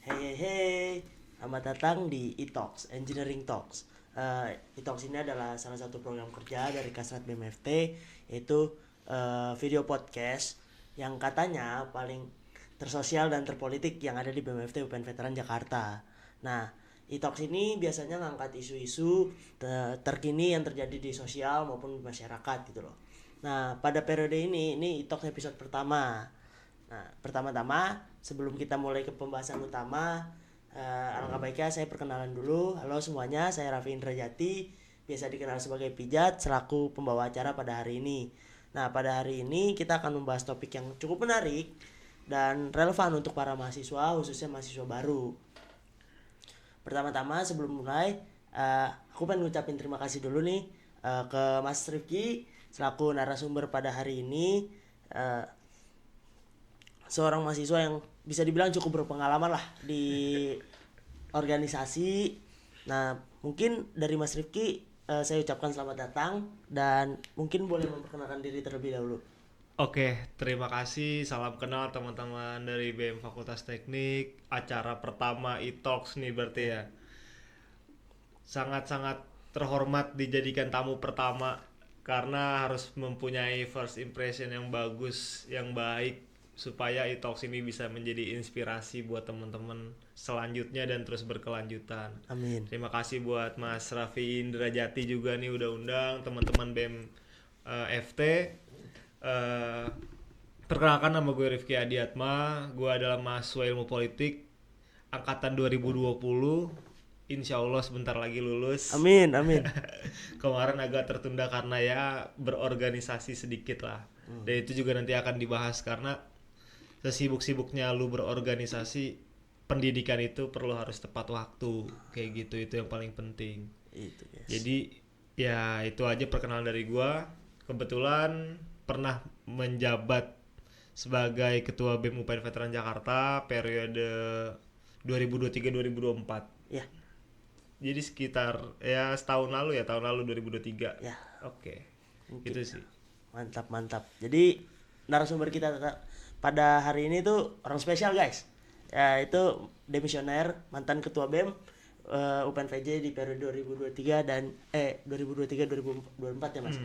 Hey, selamat datang di eTalks, Engineering Talks. eTalks ini adalah salah satu program kerja dari Kasrat BMFT, yaitu video podcast yang katanya paling tersosial dan terpolitik yang ada di BMFT UPN Veteran Jakarta. Nah, eTalks ini biasanya ngangkat isu-isu terkini yang terjadi di sosial maupun di masyarakat gitu loh. Nah, pada periode ini eTalks episode pertama. Nah, pertama-tama sebelum kita mulai ke pembahasan utama, alangkah baiknya saya perkenalan dulu. Halo semuanya, saya Raffi Indrajati, biasa dikenal sebagai Pijat, selaku pembawa acara pada hari ini. Nah, pada hari ini kita akan membahas topik yang cukup menarik dan relevan untuk para mahasiswa, khususnya mahasiswa baru. Pertama-tama sebelum mulai, aku pengen ngucapin terima kasih dulu nih ke Mas Rifki selaku narasumber pada hari ini. Seorang mahasiswa yang bisa dibilang cukup berpengalaman lah di organisasi. Nah, mungkin dari Mas Rifki saya ucapkan selamat datang dan mungkin boleh memperkenalkan diri terlebih dahulu. Oke, terima kasih. Salam kenal teman-teman dari BM Fakultas Teknik. Acara pertama eTalks nih berarti ya. Sangat-sangat terhormat dijadikan tamu pertama karena harus mempunyai first impression yang bagus, yang baik supaya eTalks ini bisa menjadi inspirasi buat teman-teman selanjutnya dan terus berkelanjutan. Amin. Terima kasih buat Mas Raffi Indrajati juga nih udah undang teman-teman BEM FT. Perkenalkan, nama gue Rifki Adiatma. Gue adalah mahasiswa ilmu politik angkatan 2020. Insya Allah sebentar lagi lulus. Amin, amin. Kemarin agak tertunda karena ya berorganisasi sedikit lah. Dan itu juga nanti akan dibahas karena sesibuk-sibuknya lu berorganisasi, pendidikan itu perlu harus tepat waktu. Kayak gitu, itu yang paling penting. Itu, guys. Jadi ya itu aja perkenalan dari gua. Kebetulan pernah menjabat sebagai ketua BEM UPN Veteran Jakarta periode 2023-2024. Ya, Jadi sekitar ya tahun lalu 2023. ya. Oke. Mungkin. Itu sih. Mantap. Jadi narasumber kita pada hari ini tuh orang spesial, guys. Ya, itu demisioner, mantan ketua BEM UPN VJ di periode 2023 dan 2023-2024 ya, Mas.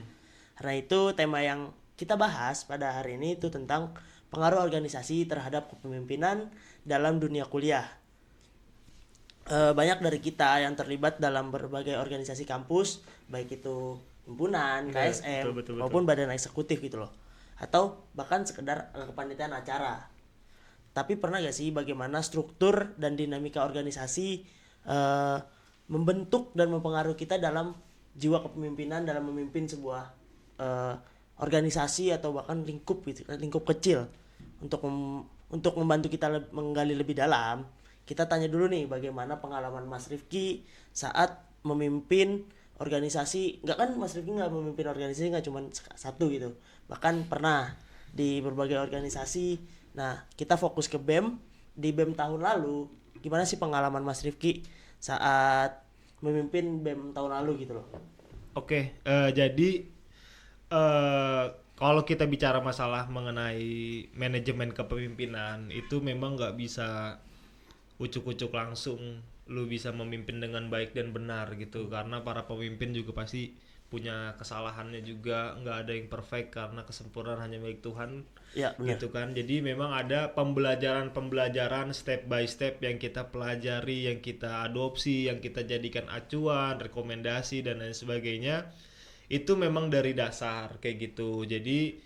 Karena itu tema yang kita bahas pada hari ini itu tentang pengaruh organisasi terhadap kepemimpinan dalam dunia kuliah. Banyak dari kita yang terlibat dalam berbagai organisasi kampus, baik itu himpunan, KSM, betul. maupun badan eksekutif gitu loh. Atau bahkan sekedar kepanitiaan acara. Tapi pernah gak sih bagaimana struktur dan dinamika organisasi membentuk dan mempengaruhi kita dalam jiwa kepemimpinan dalam memimpin sebuah organisasi atau bahkan lingkup gitu, lingkup kecil. Untuk membantu kita menggali lebih dalam, kita tanya dulu nih bagaimana pengalaman Mas Rifki saat memimpin organisasi. Nggak kan Mas Rifki nggak memimpin organisasi nggak cuma satu gitu, bahkan pernah di berbagai organisasi. Nah, kita fokus ke BEM. Di BEM tahun lalu, gimana sih pengalaman Mas Rifki saat memimpin BEM tahun lalu gitu loh? Oke, jadi kalau kita bicara masalah mengenai manajemen kepemimpinan itu memang nggak bisa ucuk-ucuk langsung lu bisa memimpin dengan baik dan benar gitu, karena para pemimpin juga pasti punya kesalahannya juga, nggak ada yang perfect karena kesempurnaan hanya milik Tuhan. Ya, benar. Gitu kan. Jadi memang ada pembelajaran step by step yang kita pelajari, yang kita adopsi, yang kita jadikan acuan, rekomendasi dan lain sebagainya. Itu memang dari dasar kayak gitu. Jadi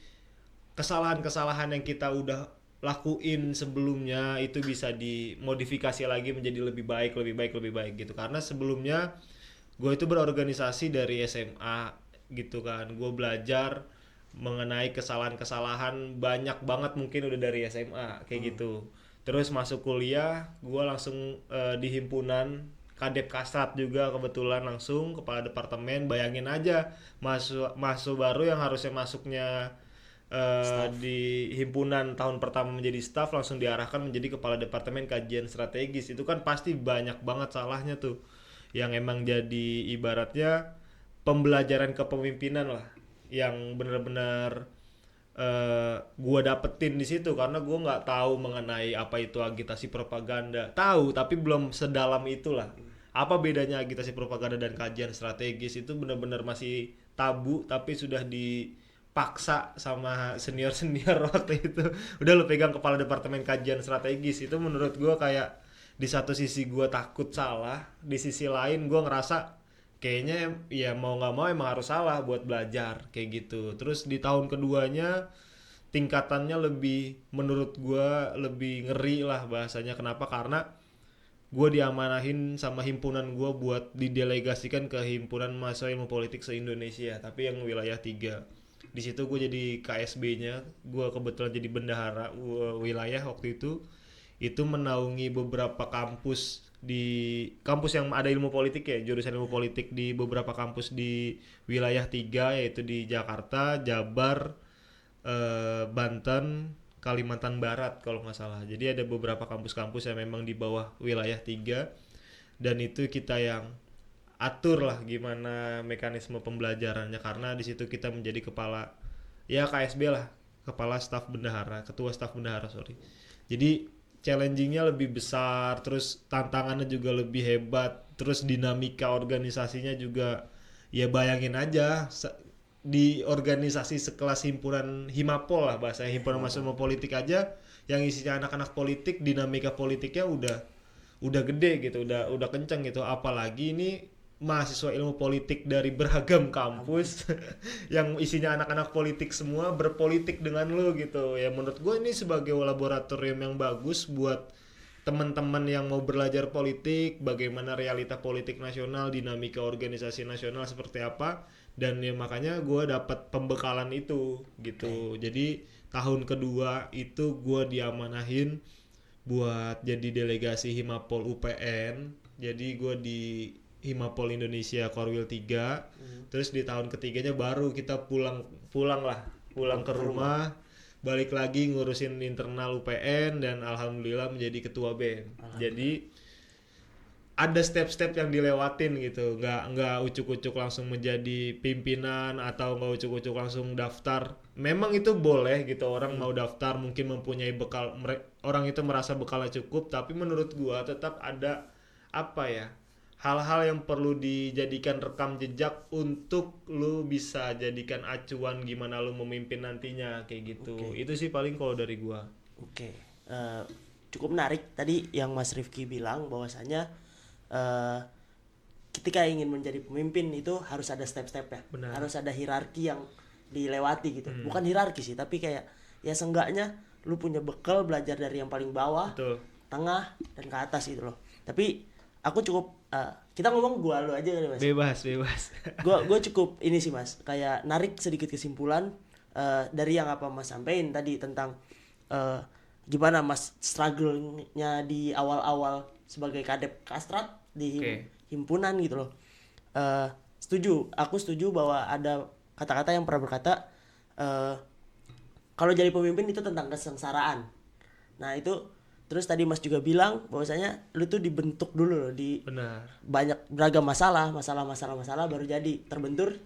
kesalahan-kesalahan yang kita udah lakuin sebelumnya itu bisa dimodifikasi lagi menjadi lebih baik gitu. Karena sebelumnya gue itu berorganisasi dari SMA gitu kan. Gue belajar mengenai kesalahan-kesalahan banyak banget mungkin udah dari SMA kayak gitu. Terus masuk kuliah, gue langsung di himpunan Kadep Kasat juga kebetulan langsung kepala departemen. Bayangin aja mahasiswa baru yang harusnya masuknya di himpunan tahun pertama menjadi staf langsung diarahkan menjadi kepala departemen kajian strategis. Itu kan pasti banyak banget salahnya tuh, yang emang jadi ibaratnya pembelajaran kepemimpinan lah, yang benar-benar gue dapetin di situ, karena gue nggak tahu mengenai apa itu agitasi propaganda. Tahu tapi belum sedalam itulah. Apa bedanya agitasi propaganda dan kajian strategis, itu benar-benar masih tabu, tapi sudah dipaksa sama senior waktu itu. Udah lu pegang kepala departemen kajian strategis. Itu menurut gue kayak di satu sisi gue takut salah, di sisi lain gue ngerasa kayaknya ya mau nggak mau emang harus salah buat belajar kayak gitu. Terus di tahun keduanya tingkatannya lebih, menurut gue lebih ngeri lah bahasanya. Kenapa? Karena gue diamanahin sama himpunan gue buat didelegasikan ke himpunan mahasiswa ilmu politik se-Indonesia, tapi yang wilayah 3. Di situ gue jadi KSB-nya, gue kebetulan jadi bendahara wilayah waktu itu menaungi beberapa kampus, di kampus yang ada ilmu politik ya, jurusan ilmu politik di beberapa kampus di wilayah 3, yaitu di Jakarta, Jabar, Banten, Kalimantan Barat kalau nggak salah. Jadi ada beberapa kampus-kampus yang memang di bawah wilayah 3, dan itu kita yang atur lah gimana mekanisme pembelajarannya, karena di situ kita menjadi kepala ya KSB lah, kepala staf bendahara, ketua staf bendahara sorry. Jadi challengingnya lebih besar, terus tantangannya juga lebih hebat, terus dinamika organisasinya juga ya bayangin aja di organisasi sekelas himpunan Himapol lah, bahasa himpunan mahasiswa politik aja yang isinya anak-anak politik, dinamika politiknya udah gede gitu, udah kenceng gitu, apalagi ini mahasiswa ilmu politik dari beragam kampus yang isinya anak-anak politik semua berpolitik dengan lu gitu. Ya menurut gue ini sebagai laboratorium yang bagus buat teman-teman yang mau belajar politik, bagaimana realita politik nasional, dinamika organisasi nasional seperti apa, dan ya makanya gue dapat pembekalan itu gitu. Jadi tahun kedua itu gue diamanahin buat jadi delegasi Himapol UPN. Jadi gue di Himapol Indonesia Korwil 3. Terus di tahun ketiganya baru kita pulang ke rumah, balik lagi ngurusin internal UPN, dan alhamdulillah menjadi ketua BEM. Jadi ada step-step yang dilewatin gitu, nggak ucuk-ucuk langsung menjadi pimpinan atau nggak ucuk-ucuk langsung daftar. Memang itu boleh gitu, orang mau daftar mungkin mempunyai bekal, orang itu merasa bekalnya cukup, tapi menurut gua tetap ada apa ya, hal-hal yang perlu dijadikan rekam jejak untuk lu bisa jadikan acuan gimana lu memimpin nantinya kayak gitu. Itu sih paling kalau dari gua. Cukup menarik tadi yang Mas Rifki bilang bahwasanya ketika ingin menjadi pemimpin itu harus ada step-step ya. Benar. Harus ada hierarki yang dilewati gitu. Bukan hierarki sih, tapi kayak ya seenggaknya lu punya bekal belajar dari yang paling bawah, Betul. tengah, dan ke atas gitu loh. Tapi aku cukup kita ngomong gua lu aja nih Mas. Bebas. Gua cukup ini sih Mas, kayak narik sedikit kesimpulan dari yang apa Mas sampein tadi tentang gimana Mas struggle-nya di awal-awal sebagai kadep Kastrat di himpunan gitu loh. Aku setuju bahwa ada kata-kata yang pernah berkata kalau jadi pemimpin itu tentang kesengsaraan. Nah itu terus tadi Mas juga bilang bahwasanya lu tuh dibentuk dulu loh di banyak beragam masalah baru jadi terbentur.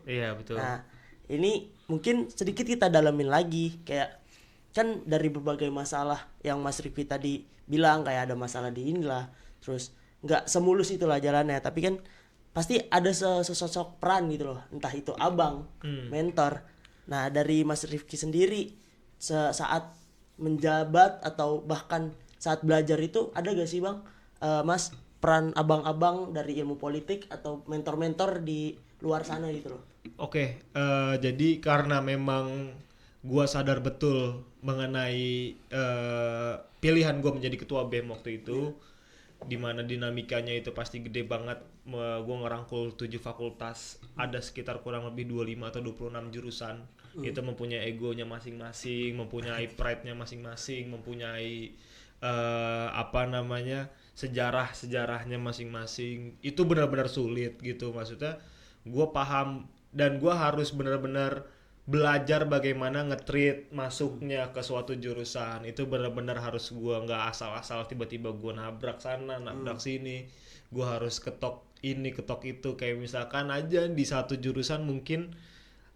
Iya betul. Nah ini mungkin sedikit kita dalamin lagi, kayak kan dari berbagai masalah yang Mas Rifki tadi bilang, kayak ada masalah di inilah, terus nggak semulus itulah jalannya, tapi kan pasti ada sesosok peran gitu loh, entah itu abang, mentor. Nah dari Mas Rifki sendiri saat menjabat atau bahkan saat belajar itu ada gak sih Bang Mas peran abang-abang dari ilmu politik atau mentor-mentor di luar sana gitu loh? Jadi karena memang gua sadar betul mengenai pilihan gua menjadi ketua BEM waktu itu, dimana dinamikanya itu pasti gede banget. Gua ngerangkul 7 fakultas, ada sekitar kurang lebih 25 atau 26 jurusan. Itu mempunyai egonya masing-masing, mempunyai pride-nya masing-masing, mempunyai sejarahnya masing-masing. Itu benar-benar sulit gitu, maksudnya gue paham dan gue harus benar-benar belajar bagaimana nge-treat masuknya ke suatu jurusan. Itu benar-benar harus gue nggak asal-asal tiba-tiba gue nabrak sana nabrak sini. Gue harus ketok ini ketok itu, kayak misalkan aja di satu jurusan mungkin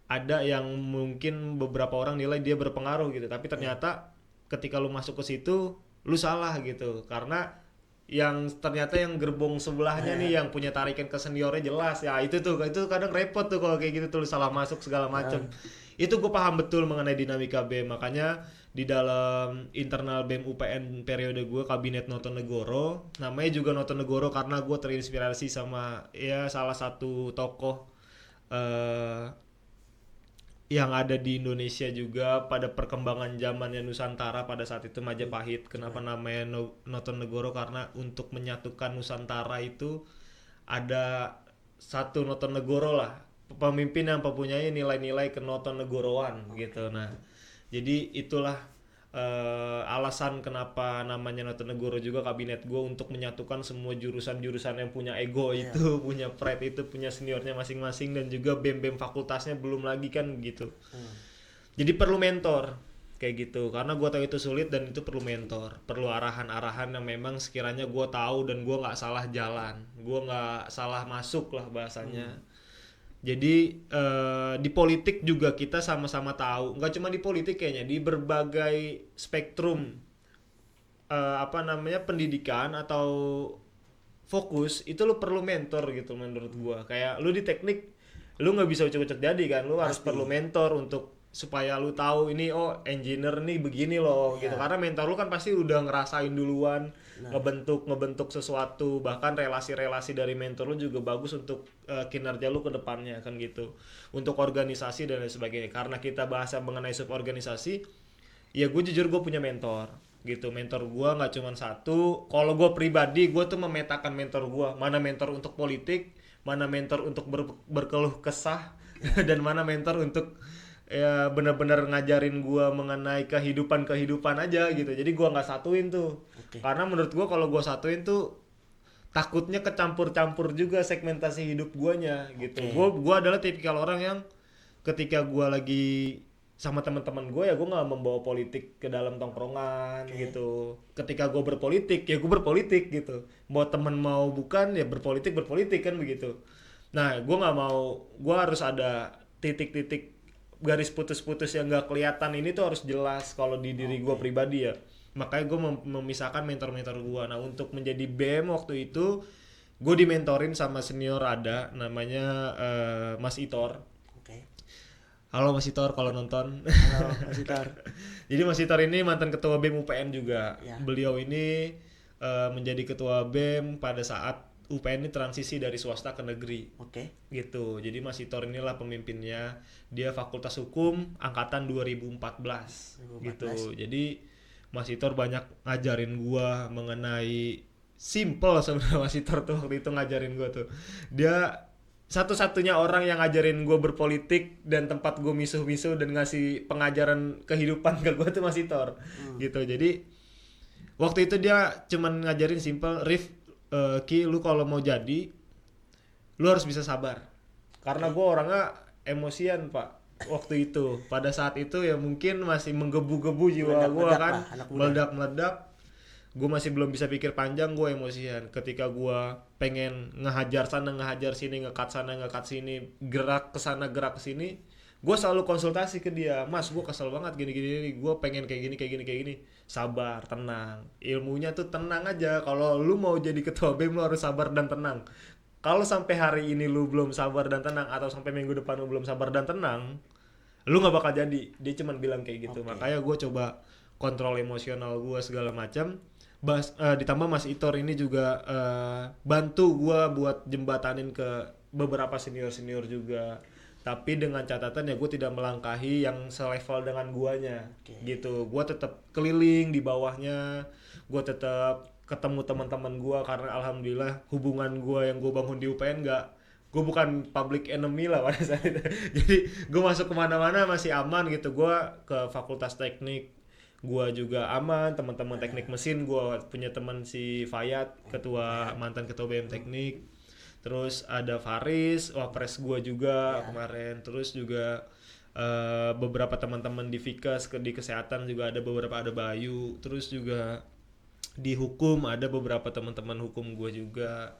ada yang mungkin beberapa orang nilai dia berpengaruh gitu, tapi ternyata ketika lu masuk ke situ lu salah gitu, karena yang ternyata yang gerbong sebelahnya nih yang punya tarikan ke seniornya jelas ya, itu kadang repot tuh kalau kayak gitu tuh lu salah masuk segala macem. Itu gue paham betul mengenai dinamika BEM, makanya di dalam internal BEM UPN periode gue Kabinet Notonegoro, namanya juga Notonegoro karena gue terinspirasi sama ya salah satu tokoh yang ada di Indonesia juga pada perkembangan zamannya Nusantara pada saat itu, Majapahit. Kenapa namanya Notonegoro? Karena untuk menyatukan Nusantara itu ada satu Notonegoro lah, pemimpin yang mempunyai nilai-nilai kenotonegoroan gitu. Nah, jadi itulah alasan kenapa namanya Notonegoro juga kabinet gue, untuk menyatukan semua jurusan-jurusan yang punya ego itu, punya pride itu, punya seniornya masing-masing, dan juga BEM-BEM fakultasnya belum lagi kan gitu. Jadi perlu mentor kayak gitu, karena gue tahu itu sulit dan itu perlu mentor, perlu arahan-arahan yang memang sekiranya gue tahu dan gue nggak salah jalan, gue nggak salah masuk lah bahasanya. Jadi di politik juga kita sama-sama tahu, nggak cuma di politik kayaknya, di berbagai spektrum pendidikan atau fokus itu lu perlu mentor gitu menurut gua. Kayak lu di teknik lu nggak bisa ucek-ucek jadi kan, lu harus perlu mentor untuk supaya lu tahu ini engineer nih begini loh gitu, karena mentor lu kan pasti udah ngerasain duluan, ngebentuk sesuatu, bahkan relasi-relasi dari mentor lu juga bagus untuk kinerja lu ke depannya kan gitu, untuk organisasi dan lain sebagainya. Karena kita bahasa mengenai suborganisasi, ya gue jujur gue punya mentor gitu. Mentor gue nggak cuma satu. Kalau gue pribadi, gue tuh memetakan mentor gue, mana mentor untuk politik, mana mentor untuk berkeluh kesah, dan mana mentor untuk ya benar-benar ngajarin gua mengenai kehidupan aja gitu. Jadi gua nggak satuin tuh. Karena menurut gua kalau gua satuin tuh takutnya kecampur-campur juga segmentasi hidup guanya gitu. Gua adalah tipikal orang yang ketika gua lagi sama teman-teman gue, ya gue nggak membawa politik ke dalam tongkrongan gitu. Ketika gue berpolitik, ya gue berpolitik gitu. Mau temen mau bukan, ya berpolitik kan begitu. Nah, gue nggak mau, gue harus ada titik-titik garis putus-putus yang nggak kelihatan, ini tuh harus jelas kalau di diri gue pribadi ya. Makanya gue memisahkan mentor-mentor gue. Nah, untuk menjadi BEM waktu itu, gue dimentorin sama senior ada, namanya Mas Itor. Halo Mas Itor kalau nonton. Halo Mas Itor. Jadi Mas Itor ini mantan ketua BEM UPN juga. Beliau ini menjadi ketua BEM pada saat UPN ini transisi dari swasta ke negeri. Gitu. Jadi Mas Itor inilah pemimpinnya. Dia Fakultas Hukum angkatan 2014. Gitu. Jadi Mas Itor banyak ngajarin gua mengenai simple sebenarnya. Mas Itor tuh waktu itu ngajarin gua tuh. Dia satu-satunya orang yang ngajarin gue berpolitik dan tempat gue misuh-misuh dan ngasih pengajaran kehidupan ke gue tuh Mas Itor. Gitu. Jadi waktu itu dia cuman ngajarin simple, Rif, Ki, lu kalau mau jadi lu harus bisa sabar. Karena gue orangnya emosian pak waktu itu. Pada saat itu ya mungkin masih menggebu-gebu jiwa gue kan, meledak-meledak. Gue masih belum bisa pikir panjang, gue emosian. Ketika gue pengen ngehajar sana, ngehajar sini, ngekat sana, ngekat sini, gerak ke sana, gerak ke sini, gue selalu konsultasi ke dia. Mas, gue kesel banget gini-gini, gue pengen kayak gini. Sabar, tenang. Ilmunya tuh tenang aja. Kalau lu mau jadi ketua BEM, lu harus sabar dan tenang. Kalau sampai hari ini lu belum sabar dan tenang, atau sampai minggu depan lu belum sabar dan tenang, lu gak bakal jadi. Dia cuman bilang kayak gitu. Makanya gue coba kontrol emosional gue segala macam. Ditambah Mas Itor ini juga bantu gue buat jembatanin ke beberapa senior juga, tapi dengan catatan ya gue tidak melangkahi yang selevel dengan guanya. Gitu. Gue tetap keliling di bawahnya, gue tetap ketemu teman-teman gue, karena alhamdulillah hubungan gue yang gue bangun di UPN gue bukan public enemy lah pada saat itu. Jadi gue masuk kemana-mana masih aman gitu. Gue ke Fakultas Teknik gue juga aman, teman-teman teknik mesin gue punya teman si Fayat, mantan ketua BEM Teknik. Terus ada Faris, wapres gue juga kemarin. Terus juga beberapa teman-teman di Vikas di kesehatan juga ada beberapa, ada Bayu. Terus juga di hukum ada beberapa teman-teman hukum gue juga.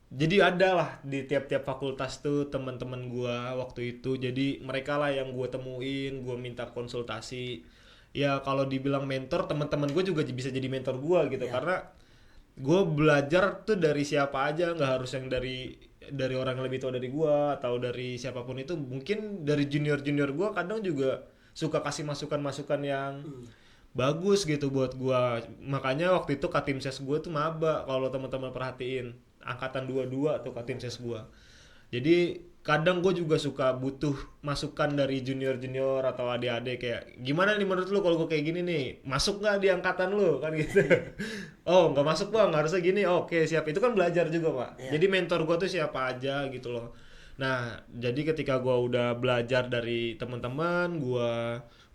jadi ada lah di tiap-tiap fakultas tuh teman-teman gua waktu itu, jadi mereka lah yang gua temuin, gua minta konsultasi. Ya kalau dibilang mentor, teman-teman gue juga bisa jadi mentor gua gitu, karena gue belajar tuh dari siapa aja, nggak harus yang dari orang yang lebih tua dari gue atau dari siapapun itu, mungkin dari junior gue kadang juga suka kasih masukan yang bagus gitu buat gue. Makanya waktu itu Katimses gue tuh maba, kalau teman-teman perhatiin, angkatan 22 tuh Katimses gue. Jadi kadang gue juga suka butuh masukan dari junior atau adik-adik, kayak gimana nih menurut lu kalau gue kayak gini nih, masuk nggak di angkatan lu kan gitu. Oh nggak masuk bang, harusnya gini. Oke siap, itu kan belajar juga pak. Jadi mentor gue tuh siapa aja gitu loh. Nah jadi ketika gue udah belajar dari teman-teman, gue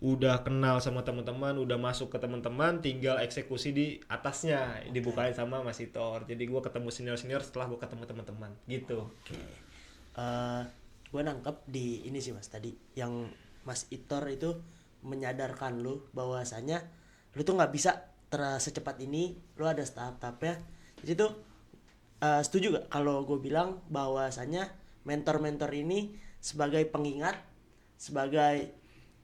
udah kenal sama teman-teman, udah masuk ke teman-teman, tinggal eksekusi di atasnya, dibukain sama Mas Itor. Jadi gue ketemu senior setelah gue ketemu teman-teman gitu. Gue nangkep di ini sih mas, tadi yang Mas Itor itu menyadarkan lu bahwasanya lu tuh nggak bisa secepat ini, lu ada tahap-tahapnya. Jadi tuh setuju gak kalau gue bilang bahwasanya mentor-mentor ini sebagai pengingat, sebagai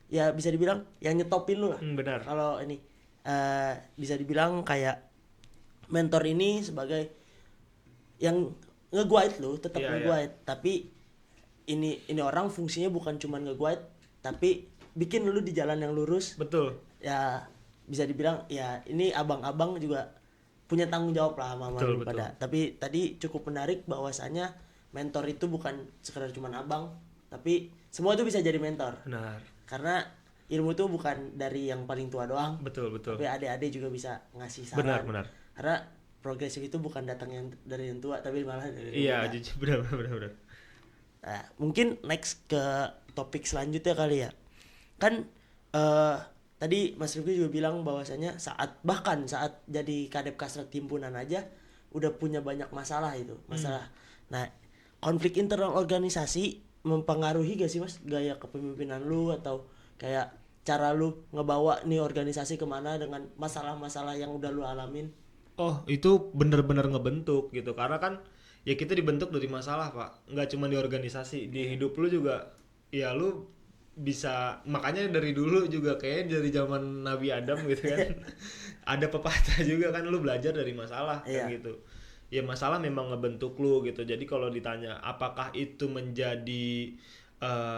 ya bisa dibilang yang nyetopin lu lah. Benar. Kalau ini bisa dibilang kayak mentor ini sebagai yang nge-guide lu, tetap nge-guide. Tapi ini orang fungsinya bukan cuma nge-guide, tapi bikin lu di jalan yang lurus. Betul. Ya bisa dibilang ya ini abang-abang juga punya tanggung jawab lah sama lu pada. Tapi tadi cukup menarik bahwasanya mentor itu bukan sekedar cuma abang, tapi semua itu bisa jadi mentor. Benar. Karena ilmu itu bukan dari yang paling tua doang. Betul. Tapi adik-adik juga bisa ngasih saran. Benar. Karena progresif itu bukan datang dari yang tua, tapi malah dari yang muda. Iya, benar. Nah, mungkin next ke topik selanjutnya kali ya. Kan tadi Mas Rifki juga bilang bahwasanya saat jadi Kadep Kasrat himpunan aja udah punya banyak masalah itu. Nah, konflik internal organisasi mempengaruhi gak sih Mas gaya kepemimpinan lu, atau kayak cara lu ngebawa nih organisasi kemana dengan masalah-masalah yang udah lu alamin? Oh itu bener-bener ngebentuk gitu, karena kan ya kita dibentuk dari masalah pak, nggak cuma di organisasi, di hidup lu juga ya lu bisa. Makanya dari dulu juga kayak dari zaman Nabi Adam gitu kan ada pepatah juga kan, lu belajar dari masalah kan gitu. Ya masalah memang ngebentuk lu gitu. Jadi kalau ditanya apakah itu menjadi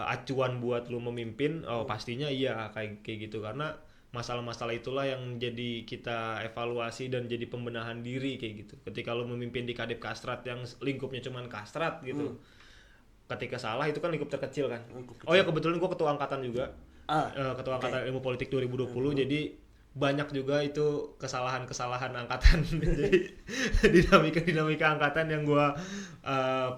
acuan buat lu memimpin, oh pastinya iya kayak gitu, karena masalah-masalah itulah yang jadi kita evaluasi dan jadi pembenahan diri kayak gitu. Ketika lu memimpin di Kadep Kastrat yang lingkupnya cuman Kastrat gitu, ketika salah itu kan lingkup terkecil kan. Oh ya kebetulan gua ketua angkatan juga, ketua angkatan ilmu politik 2020, jadi banyak juga itu kesalahan angkatan. Jadi dinamika angkatan yang gue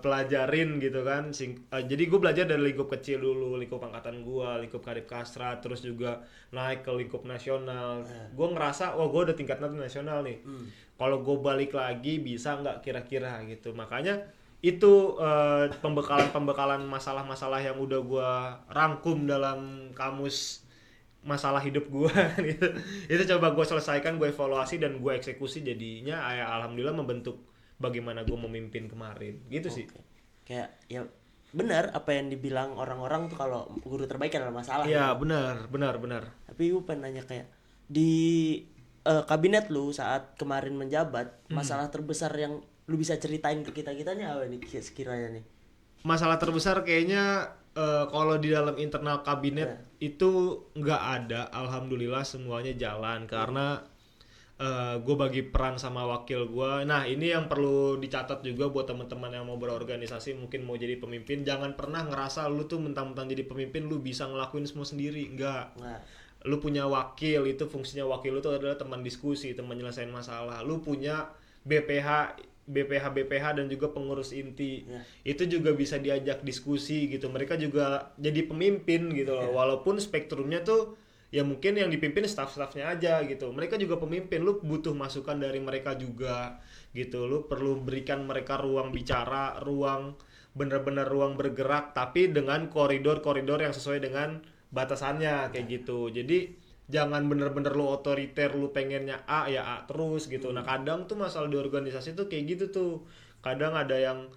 pelajarin gitu kan. Jadi gue belajar dari lingkup kecil dulu, lingkup angkatan gue, lingkup Kadep Kastrat, terus juga naik ke lingkup nasional. Gue ngerasa gue udah tingkat nasional nih, kalau gue balik lagi bisa nggak kira-kira gitu. Makanya itu pembekalan masalah-masalah yang udah gue rangkum dalam kamus masalah hidup gue gitu. Itu coba gue selesaikan, gue evaluasi dan gue eksekusi, jadinya alhamdulillah membentuk bagaimana gue memimpin kemarin gitu sih. Kayak ya benar apa yang dibilang orang-orang tuh kalau guru terbaik adalah masalah. Iya benar. Tapi gue pengen nanya kayak di kabinet lu saat kemarin menjabat, masalah terbesar yang lu bisa ceritain ke kita nih apa nih sekiranya nih? Masalah terbesar kayaknya kalau di dalam internal kabinet itu nggak ada, alhamdulillah semuanya jalan, karena gue bagi peran sama wakil gue. Nah ini yang perlu dicatat juga buat teman-teman yang mau berorganisasi, mungkin mau jadi pemimpin, jangan pernah ngerasa lu tuh mentang-mentang jadi pemimpin lu bisa ngelakuin semua sendiri. Enggak. Lu punya wakil, itu fungsinya wakil lu tuh adalah teman diskusi, teman nyelesain masalah. Lu punya BPH dan juga pengurus inti, itu juga bisa diajak diskusi gitu. Mereka juga jadi pemimpin gitu loh. Walaupun spektrumnya tuh ya mungkin yang dipimpin staff-staffnya aja gitu, mereka juga pemimpin. Lu butuh masukan dari mereka juga gitu. Lu perlu berikan mereka ruang bicara, bener-bener ruang bergerak, tapi dengan koridor-koridor yang sesuai dengan batasannya kayak gitu. Jadi jangan bener-bener lu otoriter, lu pengennya A ya A terus gitu. Nah kadang tuh masalah di organisasi tuh kayak gitu tuh, Kadang ada yang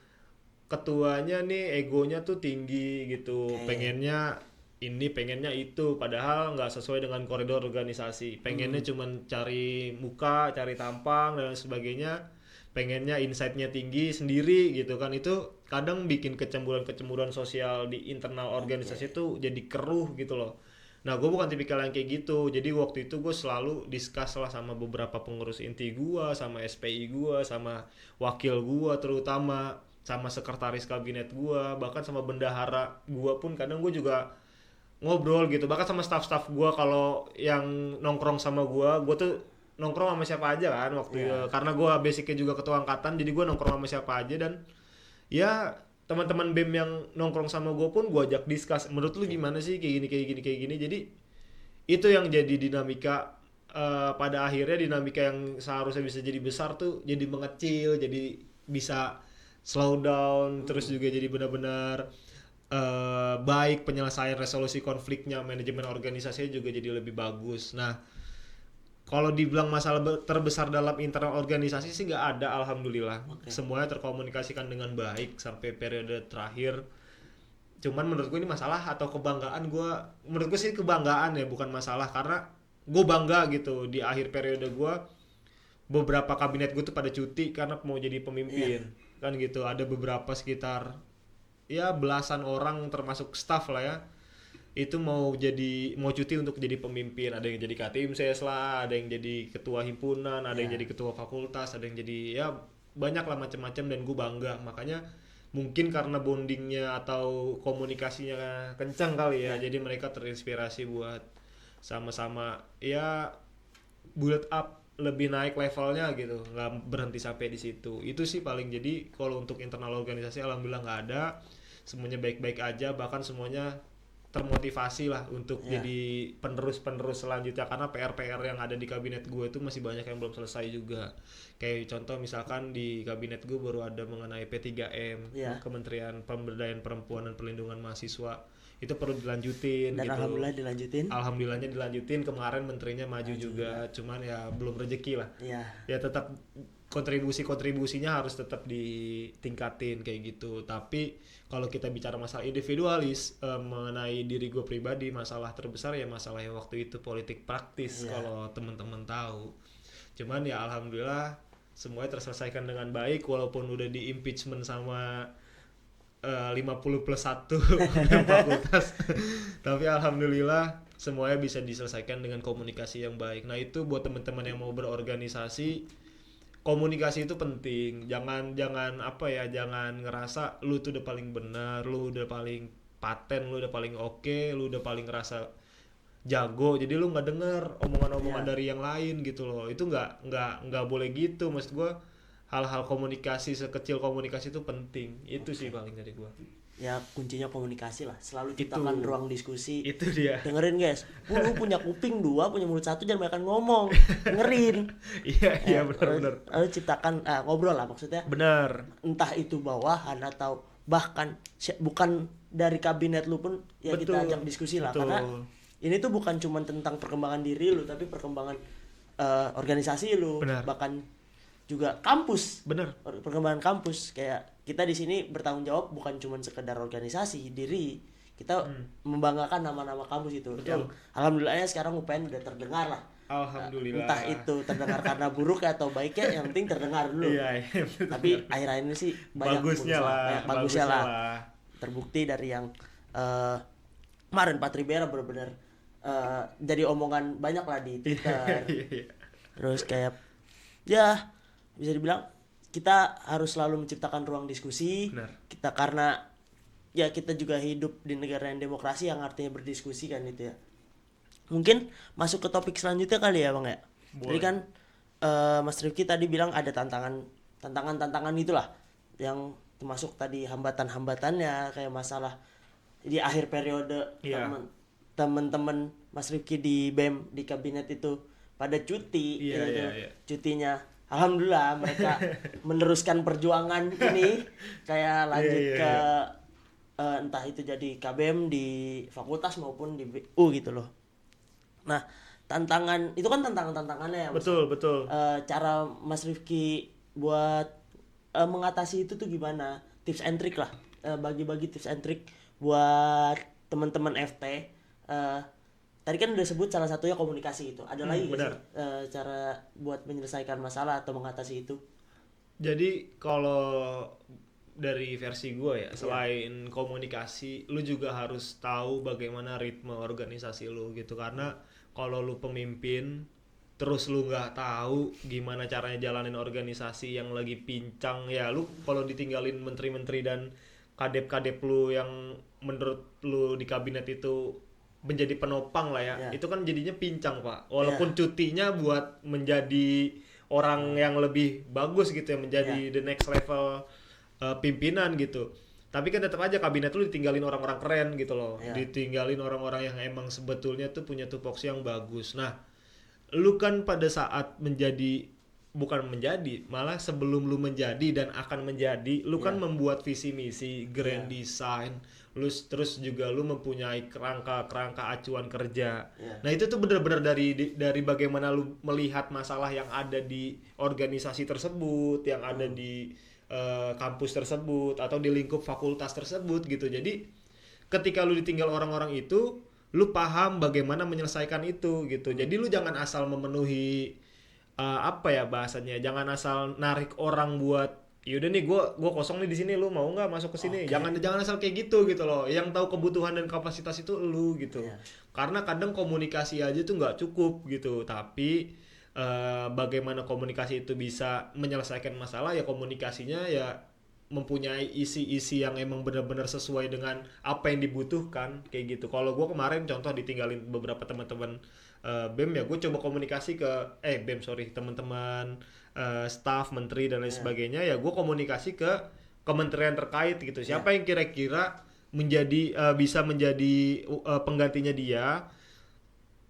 ketuanya nih egonya tuh tinggi gitu, pengennya ini pengennya itu, padahal nggak sesuai dengan koridor organisasi. Pengennya cuman cari muka, cari tampang dan sebagainya, pengennya insight-nya tinggi sendiri gitu kan. Itu kadang bikin kecemburuan sosial di internal organisasi itu jadi keruh gitu loh. Nah, gue bukan tipikal yang kayak gitu. Jadi waktu itu gue selalu discuss lah sama beberapa pengurus inti gue, sama SPI gue, sama wakil gue terutama, sama sekretaris kabinet gue, bahkan sama bendahara gue pun kadang gue juga ngobrol gitu, bahkan sama staff-staff gue. Kalau yang nongkrong sama gue tuh nongkrong sama siapa aja kan waktu karena gue basicnya juga ketua angkatan, jadi gue nongkrong sama siapa aja. Dan ya teman-teman BEM yang nongkrong sama gue pun gue ajak discuss, menurut lu gimana sih kayak gini. Jadi itu yang jadi dinamika, pada akhirnya dinamika yang seharusnya bisa jadi besar tuh jadi mengecil, jadi bisa slow down, terus juga jadi benar-benar baik penyelesaian resolusi konfliknya, manajemen organisasinya juga jadi lebih bagus. Nah, kalau dibilang masalah terbesar dalam internal organisasi sih nggak ada, alhamdulillah. Semuanya terkomunikasikan dengan baik sampai periode terakhir. Cuman menurut gue ini masalah atau kebanggaan gue, menurut gue sih kebanggaan ya, bukan masalah, karena gue bangga gitu di akhir periode gue beberapa kabinet gue tuh pada cuti karena mau jadi pemimpin. Kan gitu, ada beberapa sekitar ya belasan orang termasuk staff lah ya, itu mau cuti untuk jadi pemimpin. Ada yang jadi Katimses lah, ada yang jadi ketua himpunan, ada yang jadi ketua fakultas, ada yang jadi ya banyak lah macam-macam, dan gue bangga. Makanya mungkin karena bondingnya atau komunikasinya kencang kali ya, jadi mereka terinspirasi buat sama-sama ya build up, lebih naik levelnya gitu, nggak berhenti sampai di situ. Itu sih paling. Jadi kalau untuk internal organisasi alhamdulillah nggak ada, semuanya baik-baik aja, bahkan semuanya termotivasi lah untuk jadi penerus selanjutnya, karena PR-PR yang ada di kabinet gue itu masih banyak yang belum selesai juga. Kayak contoh misalkan di kabinet gue baru ada mengenai P3M, Kementerian Pemberdayaan Perempuan dan Perlindungan Mahasiswa, itu perlu dilanjutin. Dan gitu. Alhamdulillahnya dilanjutin. Kemarin menterinya maju juga, cuman ya belum rezeki lah. Ya tetap kontribusinya harus tetap ditingkatin kayak gitu. Tapi kalau kita bicara masalah individualis, mengenai diri gue pribadi, masalah terbesar ya masalah yang waktu itu politik praktis, kalau teman-teman tahu. Cuman ya alhamdulillah semuanya terselesaikan dengan baik, walaupun udah di impeachment sama 50+1 fakultas. Tapi alhamdulillah semuanya bisa diselesaikan dengan komunikasi yang baik. Nah, itu buat teman-teman yang mau berorganisasi, komunikasi itu penting. Jangan ngerasa lu tuh udah paling benar, lu udah paling paten, lu udah paling oke, lu udah paling ngerasa jago, jadi lu nggak denger omongan-omongan dari yang lain gitu loh. Itu nggak boleh gitu. Maksud gue hal-hal komunikasi, sekecil komunikasi itu penting. Itu sih paling dari gua. Ya kuncinya komunikasi lah. Selalu ciptakan ruang diskusi. Itu dia. Dengerin guys. Lu punya kuping 2, punya mulut 1, jangan banyak ngomong. Dengerin. Iya benar. Lalu ciptakan ngobrol lah maksudnya. Benar. Entah itu bawahan atau bahkan bukan dari kabinet lu pun ya kita ajak diskusi lah. Karena ini tuh bukan cuma tentang perkembangan diri lu, tapi perkembangan organisasi lu. Benar. Bahkan juga kampus. Bener. Perkembangan kampus. Kayak kita di sini bertanggung jawab bukan cuma sekedar organisasi diri. Kita membanggakan nama-nama kampus itu. Yang alhamdulillahnya sekarang UPN udah terdengar lah. Alhamdulillah. Entah itu terdengar karena buruk atau baiknya, yang penting terdengar dulu. Iya. Tapi akhir-akhir ini sih banyak bagusnya lah. Terbukti dari yang kemarin Pak Tribera benar-benar jadi omongan banyak lah di Twitter. Terus kayak ya bisa dibilang kita harus selalu menciptakan ruang diskusi. Benar. Kita karena ya kita juga hidup di negara yang demokrasi, yang artinya berdiskusi kan itu ya. Mungkin masuk ke topik selanjutnya kali ya Bang ya. Jadi kan Mas Rifki tadi bilang ada tantangan itulah yang termasuk tadi hambatan-hambatannya, kayak masalah di akhir periode teman-teman Mas Rifki di BEM di kabinet itu pada cuti. Cutinya alhamdulillah mereka meneruskan perjuangan ini, kayak lanjut ke entah itu jadi KBM di fakultas maupun di BU gitu loh. Nah, tantangan itu kan tantangannya ya Mas. Betul. Cara Mas Rifki buat mengatasi itu tuh gimana, tips and trick lah, bagi-bagi tips and trick buat teman-teman FT. Tadi kan udah sebut salah satunya komunikasi, itu ada lagi nggak benar. sih cara buat menyelesaikan masalah atau mengatasi itu? Jadi kalau dari versi gue ya, selain komunikasi, lu juga harus tahu bagaimana ritme organisasi lu gitu. Karena kalau lu pemimpin, terus lu nggak tahu gimana caranya jalanin organisasi yang lagi pincang, ya lu kalau ditinggalin menteri-menteri dan kadep-kadep lu yang menurut lu di kabinet itu menjadi penopang lah ya, itu kan jadinya pincang pak. Walaupun cutinya buat menjadi orang yang lebih bagus gitu ya, menjadi the next level pimpinan gitu, tapi kan tetap aja kabinet lu ditinggalin orang-orang keren gitu loh, ditinggalin orang-orang yang emang sebetulnya tuh punya tupoksi yang bagus. Nah, lu kan pada saat menjadi, bukan menjadi, malah sebelum lu menjadi dan akan menjadi, lu kan membuat visi misi, grand design, lu terus juga lu mempunyai kerangka acuan kerja. Nah, itu tuh benar-benar dari bagaimana lu melihat masalah yang ada di organisasi tersebut, yang ada di kampus tersebut atau di lingkup fakultas tersebut gitu. Jadi ketika lu ditinggal orang-orang itu, lu paham bagaimana menyelesaikan itu gitu. Jadi lu jangan asal memenuhi apa ya bahasanya, jangan asal narik orang buat yaudah nih gua kosong nih di sini, lu mau nggak masuk ke sini. Jangan asal kayak gitu loh. Yang tahu kebutuhan dan kapasitas itu lu gitu. Karena kadang komunikasi aja tuh nggak cukup gitu, tapi bagaimana komunikasi itu bisa menyelesaikan masalah, ya komunikasinya ya mempunyai isi-isi yang emang benar-benar sesuai dengan apa yang dibutuhkan kayak gitu. Kalau gue kemarin contoh ditinggalin beberapa teman-teman BEM, ya gue coba komunikasi ke BEM sorry, teman-teman staff, menteri dan lain sebagainya, ya gue komunikasi ke kementerian terkait gitu. Siapa yang kira-kira menjadi bisa menjadi penggantinya dia,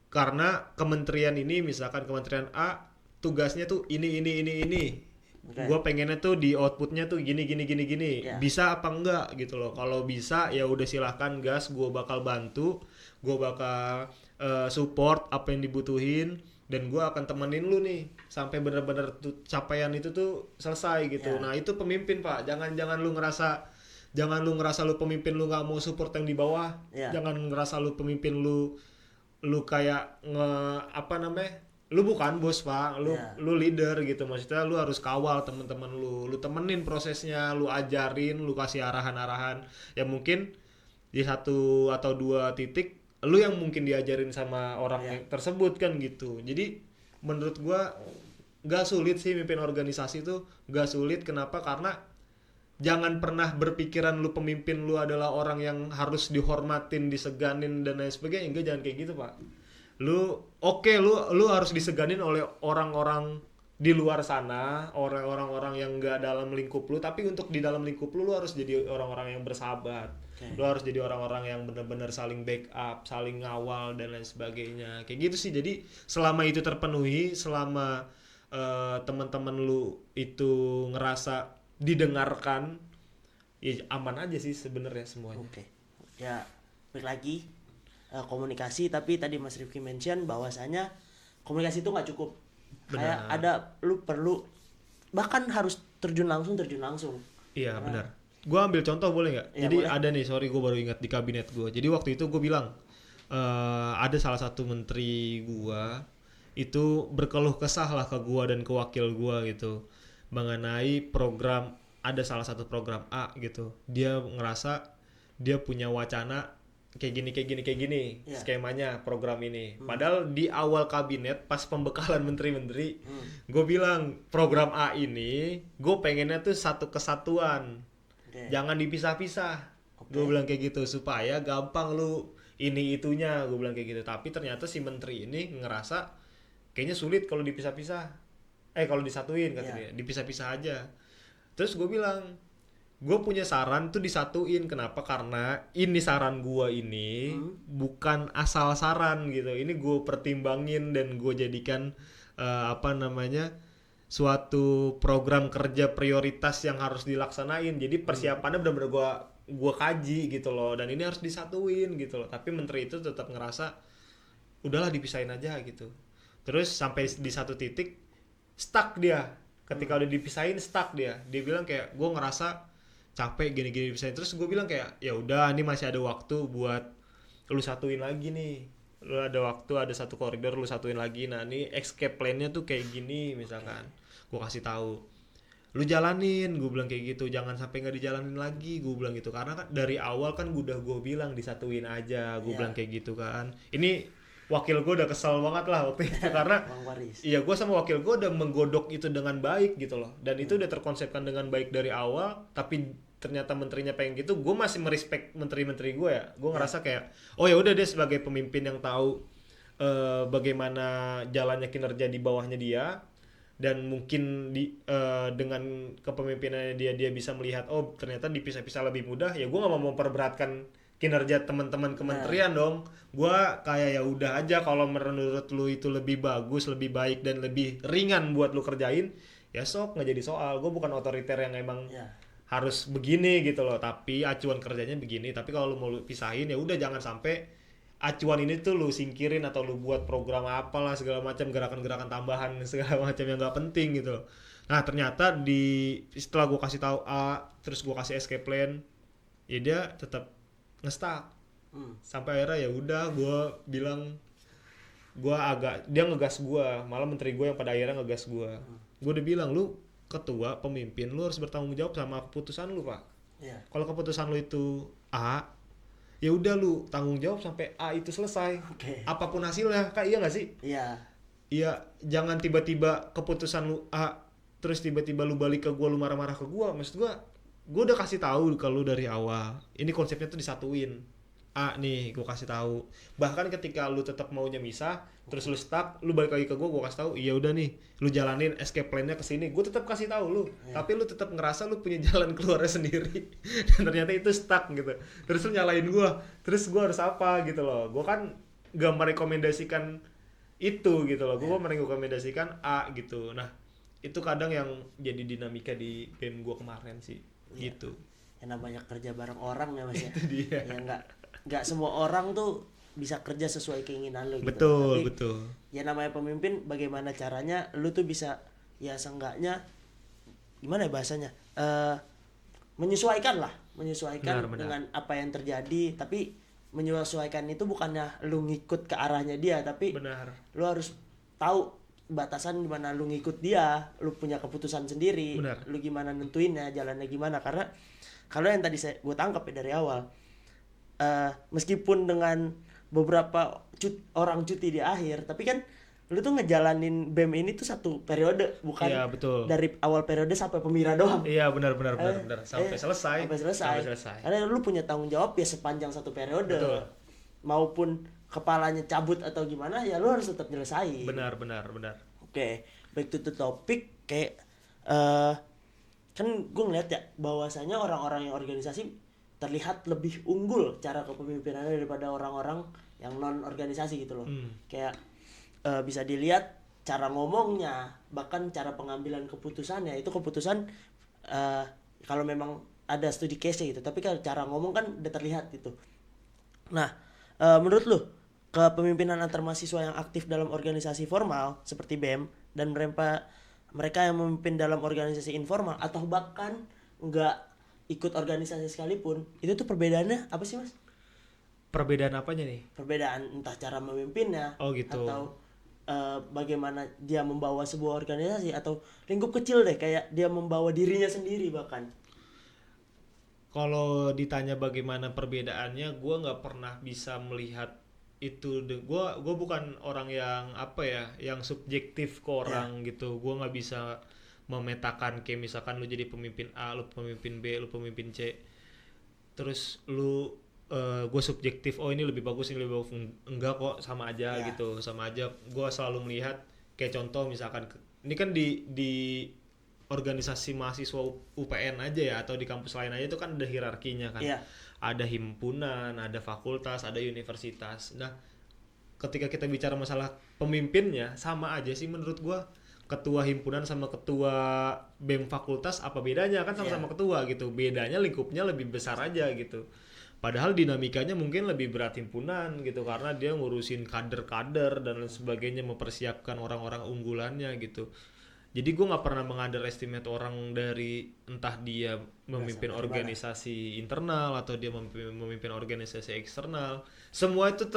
karena kementerian ini misalkan kementerian A tugasnya tuh ini. Gue pengennya tuh di outputnya tuh gini. Bisa apa enggak gitu loh. Kalau bisa ya udah silahkan gas, gue bakal bantu, gue bakal support apa yang dibutuhin, dan gue akan temenin lu nih sampai benar-benar capaian itu tuh selesai gitu. Nah itu pemimpin pak, jangan lu ngerasa lu pemimpin lu nggak mau support yang di bawah. Jangan ngerasa lu pemimpin lu kayak lu bukan bos pak, lu leader gitu. Maksudnya lu harus kawal teman-teman lu temenin prosesnya, lu ajarin, lu kasih arahan-arahan. Ya mungkin di 1 atau 2 titik lu yang mungkin diajarin sama orang yang tersebut kan gitu. Jadi menurut gua gak sulit sih mimpin organisasi tuh, gak sulit. Kenapa? Karena jangan pernah berpikiran lu pemimpin lu adalah orang yang harus dihormatin, diseganin dan lain sebagainya. Enggak, jangan kayak gitu pak. Lu harus diseganin oleh orang-orang di luar sana, orang-orang yang enggak dalam lingkup lu, tapi untuk di dalam lingkup lu harus jadi orang-orang yang bersahabat. Lu harus jadi orang-orang yang benar-benar saling backup, saling ngawal dan lain sebagainya. Kayak gitu sih. Jadi selama itu terpenuhi, selama teman-teman lu itu ngerasa didengarkan, ya aman aja sih sebenarnya semuanya. Ya balik lagi komunikasi, tapi tadi Mas Rifki mention bahwasanya komunikasi itu nggak cukup. Kayak lu perlu bahkan harus terjun langsung. Iya benar. Gue ambil contoh boleh nggak? Jadi boleh. Ada nih, sorry gue baru ingat di kabinet gue. Jadi waktu itu gue bilang ada salah satu menteri gue itu berkeluh kesah lah ke gue dan ke wakil gue gitu mengenai program, ada salah satu program A gitu. Dia ngerasa dia punya wacana kayak gini skemanya program ini. Padahal di awal kabinet pas pembekalan menteri-menteri, gue bilang program A ini gue pengennya tuh satu kesatuan, jangan dipisah-pisah. Gue bilang kayak gitu supaya gampang lu ini itunya, gue bilang kayak gitu. Tapi ternyata si menteri ini ngerasa kayaknya sulit kalau dipisah-pisah. Kalau disatuin kata dia, dipisah-pisah aja. Terus gue bilang, gue punya saran tuh disatuin. Kenapa? Karena ini saran gue ini bukan asal saran gitu. Ini gue pertimbangin dan gue jadikan suatu program kerja prioritas yang harus dilaksanain. Jadi persiapannya benar-benar gue kaji gitu loh. Dan ini harus disatuin gitu loh. Tapi menteri itu tetap ngerasa udahlah dipisahin aja gitu. Terus sampai di satu titik stuck dia. Ketika udah dipisahin stuck dia bilang kayak gue ngerasa capek gini-gini dipisahin. Terus gue bilang kayak ya udah ini masih ada waktu buat lu satuin lagi nih, lu ada waktu, ada satu koridor lu satuin lagi. Nah ini escape plan-nya tuh kayak gini misalkan, gue kasih tahu, lu jalanin, gue bilang kayak gitu, jangan sampai nggak dijalanin lagi, gue bilang gitu, karena kan dari awal kan gue bilang disatuin aja, gue bilang kayak gitu kan. Ini wakil gue udah kesel banget lah waktu itu karena iya gue sama wakil gue udah menggodok itu dengan baik gitu loh, dan itu udah terkonsepkan dengan baik dari awal, tapi ternyata menterinya pengen gitu. Gue masih merespek menteri-menteri gue ya, gue ngerasa kayak oh ya udah dia sebagai pemimpin yang tahu bagaimana jalannya kinerja di bawahnya dia, dan mungkin dengan kepemimpinannya dia bisa melihat oh ternyata dipisah-pisah lebih mudah, ya gue nggak mau memperberatkan kinerja teman-teman kementerian dong. Gue kayak ya udah aja, kalau menurut lu itu lebih bagus, lebih baik dan lebih ringan buat lu kerjain, ya sok nggak jadi soal. Gue bukan otoriter yang emang harus begini gitu loh, tapi acuan kerjanya begini. Tapi kalau lu mau lu pisahin ya udah, jangan sampai acuan ini tuh lu singkirin atau lu buat program apalah segala macam, gerakan-gerakan tambahan segala macam yang nggak penting gitu. Nah ternyata setelah gue kasih tahu A, terus gue kasih escape plan, ya dia tetap ngestak. Sampai akhirnya ya udah gue bilang, dia ngegas gue, malah menteri gue yang pada akhirnya ngegas gue. Gue udah bilang, lu ketua pemimpin, lu harus bertanggung jawab sama keputusan lu pak. Kalau keputusan lu itu A, ya udah lu tanggung jawab sampai A itu selesai. Apapun hasilnya, kak, iya nggak sih? Iya, jangan tiba-tiba keputusan lu A terus tiba-tiba lu balik ke gua, lu marah-marah ke gua. Maksud gua udah kasih tahu ke lu dari awal, ini konsepnya tuh disatuin. A nih gue kasih tahu. Bahkan ketika lu tetap maunya misah, terus lu stuck, lu balik lagi ke gue kasih tahu, iya udah nih, lu jalanin escape plan-nya ke sini. Gue tetap kasih tahu lu, tapi lu tetap ngerasa lu punya jalan keluarnya sendiri. Dan ternyata itu stuck gitu. Terus lu nyalain gue, terus gue harus apa gitu loh. Gue kan gak merekomendasikan itu gitu loh. Gue merekomendasikan A gitu. Nah, itu kadang yang jadi dinamika di BEM gue kemarin sih. Gitu. Yang namanya kerja bareng orang ya mas ya. Itu dia. Ya nggak semua orang tuh bisa kerja sesuai keinginan lu gitu. Betul. Ya namanya pemimpin, bagaimana caranya lu tuh bisa ya seenggaknya gimana ya bahasanya, menyesuaikan benar. Dengan apa yang terjadi. Tapi menyesuaikan itu bukannya lu ngikut ke arahnya dia, tapi benar, lu harus tahu batasan gimana lu ngikut dia, lu punya keputusan sendiri. Benar. Lu gimana nentuinnya jalannya gimana. Karena kalau yang tadi gue tangkap ya dari awal, meskipun dengan beberapa orang cuti di akhir, tapi kan lu tuh ngejalanin BEM ini tuh satu periode, bukan dari awal periode sampai pemira doang. Iya benar sampai selesai. Karena lu punya tanggung jawab ya sepanjang satu periode. Betul. Maupun kepalanya cabut atau gimana, ya lu harus tetap nyelesain. Benar. Oke, back to the topic. Kayak kan gue ngeliat ya bahwasanya orang-orang yang organisasi terlihat lebih unggul cara kepemimpinannya daripada orang-orang yang non organisasi gitu loh. Kayak bisa dilihat cara ngomongnya, bahkan cara pengambilan keputusannya. Itu keputusan kalau memang ada studi case gitu, tapi kalau cara ngomong kan udah terlihat gitu. Nah, menurut lu kepemimpinan antar mahasiswa yang aktif dalam organisasi formal seperti BEM dan mereka yang memimpin dalam organisasi informal atau bahkan nggak ikut organisasi sekalipun, itu tuh perbedaannya apa sih mas? Perbedaan apanya nih? Perbedaan entah cara memimpinnya, gitu. Atau bagaimana dia membawa sebuah organisasi, atau lingkup kecil deh, kayak dia membawa dirinya sendiri bahkan. Kalau ditanya bagaimana perbedaannya, gue nggak pernah bisa melihat itu. Gue bukan orang yang yang subjektif ke orang gitu. Gue nggak bisa memetakan kayak misalkan lu jadi pemimpin A, lu pemimpin B, lu pemimpin C, terus lu gue subjektif, oh ini lebih bagus, ini lebih bagus. Enggak kok, sama aja gitu, sama aja. Gue selalu melihat kayak contoh misalkan ini kan di organisasi mahasiswa UPN aja ya, atau di kampus lain aja itu kan ada hierarkinya kan. Ada himpunan, ada fakultas, ada universitas. Nah ketika kita bicara masalah pemimpinnya, sama aja sih menurut gue. Ketua himpunan sama ketua BEM fakultas apa bedanya? Kan sama-sama ketua gitu. Bedanya lingkupnya lebih besar aja gitu. Padahal dinamikanya mungkin lebih berat himpunan gitu, karena dia ngurusin kader-kader dan sebagainya, mempersiapkan orang-orang unggulannya gitu. Jadi gue nggak pernah mengunderestimate orang dari entah dia memimpin Sampai organisasi internal atau dia memimpin organisasi eksternal. Semua itu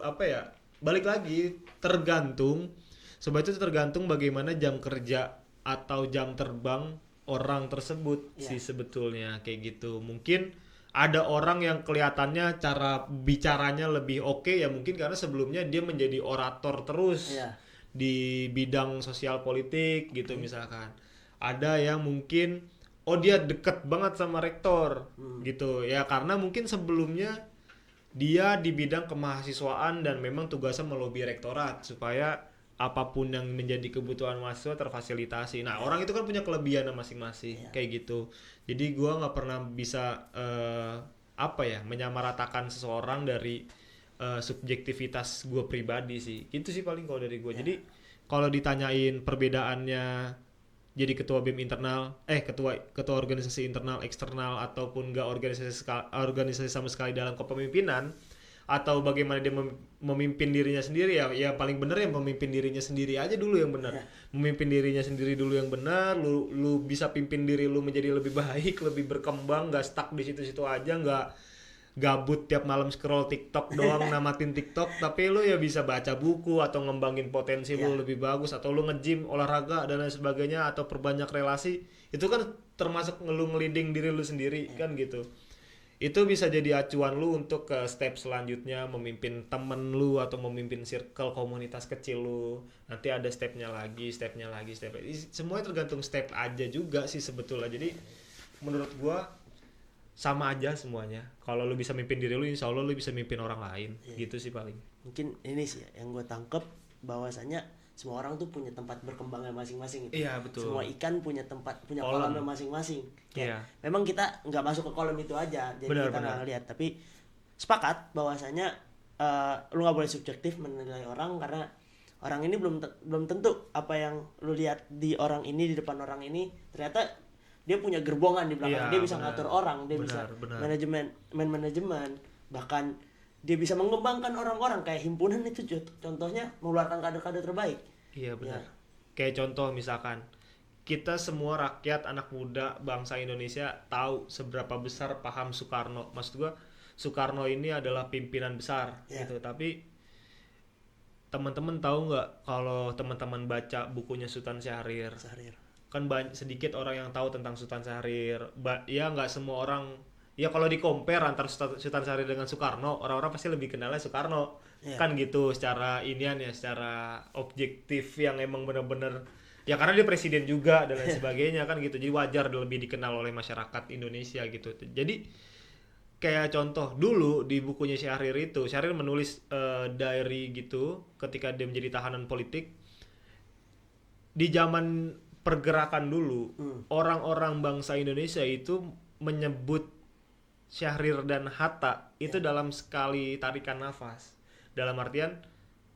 apa ya? Balik lagi tergantung. Sebab itu tergantung bagaimana jam kerja atau jam terbang orang tersebut sih sebetulnya kayak gitu. Mungkin ada orang yang kelihatannya cara bicaranya lebih oke ya mungkin karena sebelumnya dia menjadi orator terus. Iya. Di bidang sosial politik gitu misalkan. Ada yang mungkin dia deket banget sama rektor gitu ya karena mungkin sebelumnya dia di bidang kemahasiswaan dan memang tugasnya melobi rektorat supaya apapun yang menjadi kebutuhan mahasiswa terfasilitasi. Nah, orang itu kan punya kelebihan masing-masing kayak gitu. Jadi gua nggak pernah bisa menyamaratakan seseorang dari subjektivitas gue pribadi sih. Itu sih paling kalau dari gue. Jadi kalau ditanyain perbedaannya jadi ketua BEM internal, ketua organisasi internal eksternal ataupun enggak organisasi sama sekali dalam kepemimpinan atau bagaimana dia memimpin dirinya sendiri ya paling bener ya memimpin dirinya sendiri aja dulu yang benar. Memimpin dirinya sendiri dulu yang benar, lu bisa pimpin diri lu menjadi lebih baik, lebih berkembang, enggak stuck di situ-situ aja, enggak gabut tiap malam scroll TikTok doang namatin TikTok, tapi lu ya bisa baca buku atau ngembangin potensi lu lebih bagus atau lu nge-gym, olahraga dan lain sebagainya atau perbanyak relasi. Itu kan termasuk lu ngeliding diri lu sendiri kan gitu. Itu bisa jadi acuan lu untuk ke step selanjutnya memimpin temen lu atau memimpin circle komunitas kecil lu. Nanti ada stepnya lagi. Semuanya tergantung step aja juga sih sebetulnya. Jadi menurut gua sama aja semuanya. Kalau lu bisa mimpin diri lu, insya Allah lu bisa mimpin orang lain. Gitu sih paling. Mungkin ini sih yang gue tangkep bahwasanya semua orang tuh punya tempat berkembangnya masing-masing gitu. Iya betul. Semua ikan punya kolamnya masing-masing. Iya. Memang kita nggak masuk ke kolam itu aja, jadi kita nggak ngeliat. Tapi sepakat bahwasanya lu nggak boleh subjektif menilai orang karena orang ini belum tentu apa yang lu lihat di orang ini, di depan orang ini ternyata dia punya gerbongan di belakang. Dia bisa ngatur orang, dia bisa manajemen, bahkan dia bisa mengembangkan orang-orang kayak himpunan itu contohnya mengeluarkan kader-kader terbaik. Iya benar. Kayak contoh misalkan kita semua rakyat anak muda bangsa Indonesia tahu seberapa besar paham Soekarno. Maksud gua Soekarno ini adalah pimpinan besar gitu. Tapi teman-teman tahu nggak kalau teman-teman baca bukunya Sultan Syahrir? Kan sedikit orang yang tahu tentang Sultan Syahrir. Ya nggak semua orang. Ya kalau di compare antara Sultan Syahrir dengan Soekarno, orang-orang pasti lebih kenalnya Soekarno. Kan gitu secara secara objektif yang emang benar-benar ya karena dia presiden juga dan lain sebagainya kan gitu. Jadi wajar lebih dikenal oleh masyarakat Indonesia gitu. Jadi kayak contoh dulu di bukunya Syahrir itu, Syahrir menulis diary gitu ketika dia menjadi tahanan politik. Di zaman pergerakan dulu, orang-orang bangsa Indonesia itu menyebut Syahrir dan Hatta itu dalam sekali tarikan nafas. Dalam artian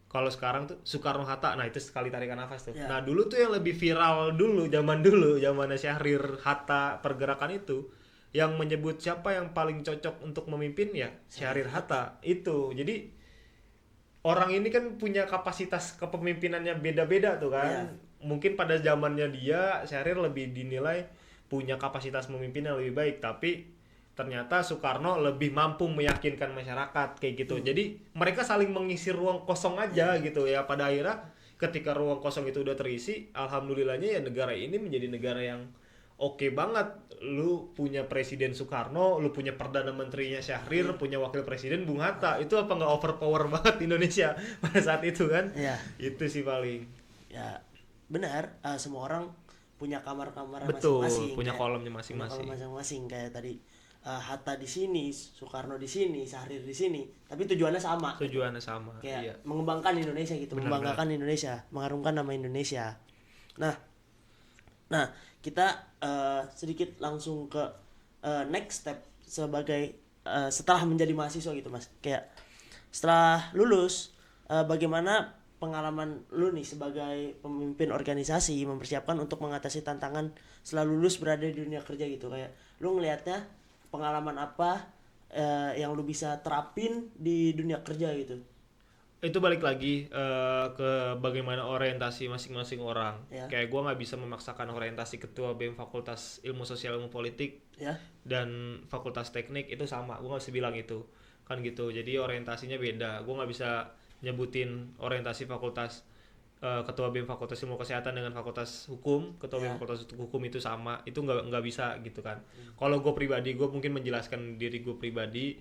kalau sekarang tuh Soekarno Hatta, nah itu sekali tarikan nafas tuh. Nah dulu tuh yang lebih viral zaman Syahrir Hatta pergerakan itu yang menyebut siapa yang paling cocok untuk memimpin ya Syahrir Hatta itu. Jadi orang ini kan punya kapasitas kepemimpinannya beda-beda tuh kan. Mungkin pada zamannya dia Syahrir lebih dinilai punya kapasitas memimpin yang lebih baik, tapi ternyata Soekarno lebih mampu meyakinkan masyarakat kayak gitu. Jadi mereka saling mengisi ruang kosong aja gitu ya. Pada akhirnya ketika ruang kosong itu udah terisi, alhamdulillahnya ya negara ini menjadi negara yang oke banget. Lu punya Presiden Soekarno, lu punya Perdana Menterinya Syahrir, punya Wakil Presiden Bung Hatta. Itu apa nggak overpower banget Indonesia pada saat itu kan? Itu sih paling. Ya benar, semua orang punya kamar-kamar betul, masing-masing. Punya kolamnya masing-masing. Kolam masing-masing kayak tadi Hatta di sini, Soekarno di sini, Syahrir di sini, tapi tujuannya sama. Kayak mengembangkan Indonesia gitu, membanggakan Indonesia, mengharumkan nama Indonesia. Nah, kita sedikit langsung ke next step sebagai setelah menjadi mahasiswa gitu Mas. Kayak setelah lulus, bagaimana pengalaman lu nih sebagai pemimpin organisasi mempersiapkan untuk mengatasi tantangan setelah lulus berada di dunia kerja gitu. Kayak lu ngelihatnya pengalaman apa yang lu bisa terapin di dunia kerja gitu? Itu balik lagi ke bagaimana orientasi masing-masing orang. Ya. Kayak gue nggak bisa memaksakan orientasi ketua BEM Fakultas Ilmu Sosial Ilmu Politik Ya. dan Fakultas Teknik itu sama. Gue nggak bisa bilang itu kan gitu. Jadi orientasinya beda. Gue nggak bisa nyebutin orientasi fakultas ketua BEM Fakultas Ilmu Kesehatan dengan Fakultas Hukum, ketua BEM Fakultas Hukum itu sama. Itu nggak bisa gitu kan. Kalau gue pribadi, gue mungkin menjelaskan diri gue pribadi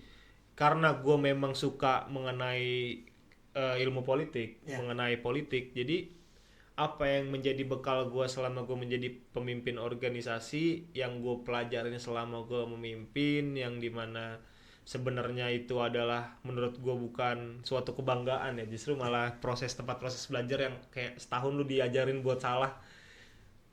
karena gue memang suka mengenai ilmu politik, mengenai politik. Jadi apa yang menjadi bekal gue selama gue menjadi pemimpin organisasi, yang gue pelajarin selama gue memimpin, yang dimana sebenarnya itu adalah menurut gue bukan suatu kebanggaan ya, justru malah tempat proses belajar yang kayak setahun lu diajarin buat salah.